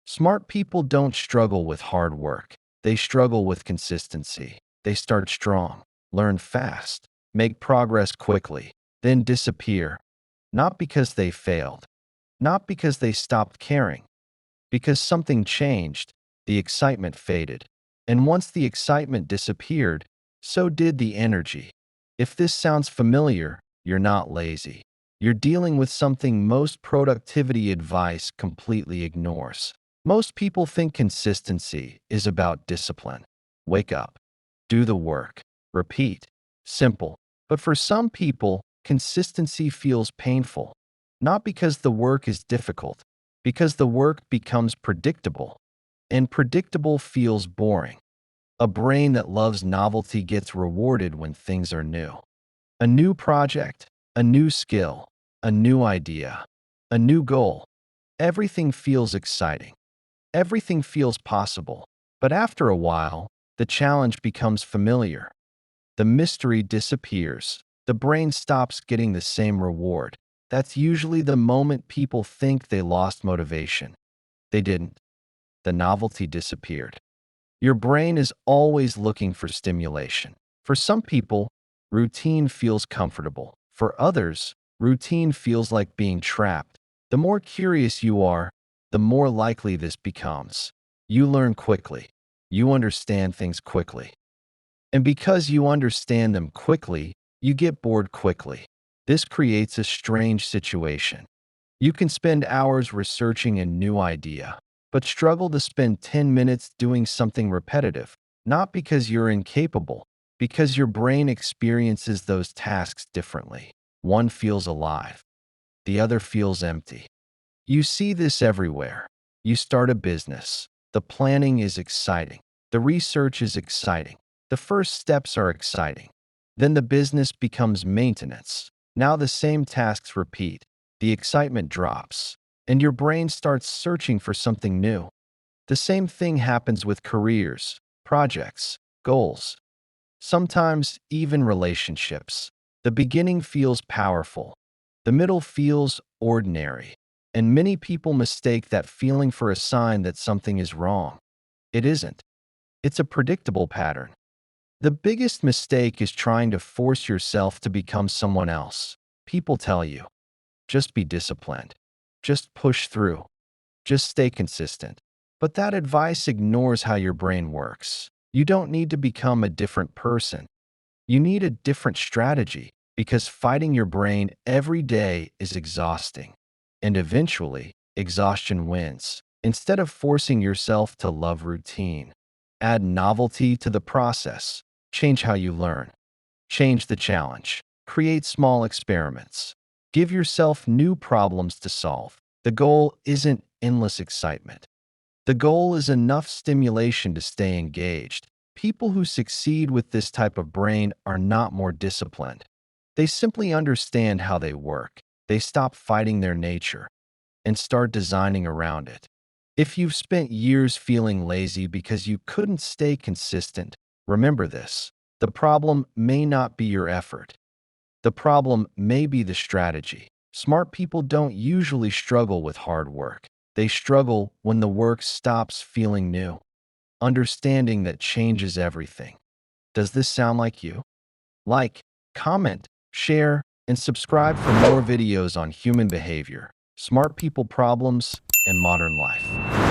Smart people don't struggle with hard work. They struggle with consistency. They start strong, learn fast, make progress quickly, then disappear. Not because they failed, not because they stopped caring, because something changed, the excitement faded. And once the excitement disappeared, so did the energy. If this sounds familiar, you're not lazy. You're dealing with something most productivity advice completely ignores. Most people think consistency is about discipline. Wake up, do the work, repeat. Simple. But for some people, consistency feels painful. Not because the work is difficult, because the work becomes predictable. And predictable feels boring. A brain that loves novelty gets rewarded when things are new. A new project, a new skill, a new idea, a new goal. Everything feels exciting. Everything feels possible. But after a while, the challenge becomes familiar. The mystery disappears. The brain stops getting the same reward. That's usually the moment people think they lost motivation. They didn't. The novelty disappeared. Your brain is always looking for stimulation. For some people, routine feels comfortable. For others, routine feels like being trapped. The more curious you are, the more likely this becomes. You learn quickly. You understand things quickly. And because you understand them quickly, you get bored quickly. This creates a strange situation. You can spend hours researching a new idea, but struggle to spend 10 minutes doing something repetitive, not because you're incapable, because your brain experiences those tasks differently. One feels alive, the other feels empty. You see this everywhere. You start a business. The planning is exciting. The research is exciting. The first steps are exciting. Then the business becomes maintenance. Now the same tasks repeat. The excitement drops, and your brain starts searching for something new. The same thing happens with careers, projects, goals, sometimes even relationships. The beginning feels powerful. The middle feels ordinary. And many people mistake that feeling for a sign that something is wrong. It isn't. It's a predictable pattern. The biggest mistake is trying to force yourself to become someone else. People tell you, just be disciplined. Just push through. Just stay consistent. But that advice ignores how your brain works. You don't need to become a different person. You need a different strategy because fighting your brain every day is exhausting. And eventually, exhaustion wins. Instead of forcing yourself to love routine, add novelty to the process. Change how you learn. Change the challenge. Create small experiments. Give yourself new problems to solve. The goal isn't endless excitement. The goal is enough stimulation to stay engaged. People who succeed with this type of brain are not more disciplined. They simply understand how they work. They stop fighting their nature and start designing around it. If you've spent years feeling lazy because you couldn't stay consistent, remember this. The problem may not be your effort. The problem may be the strategy. Smart people don't usually struggle with hard work. They struggle when the work stops feeling new. Understanding that changes everything. Does this sound like you? Like, comment, share, and subscribe for more videos on human behavior, smart people problems, and modern life.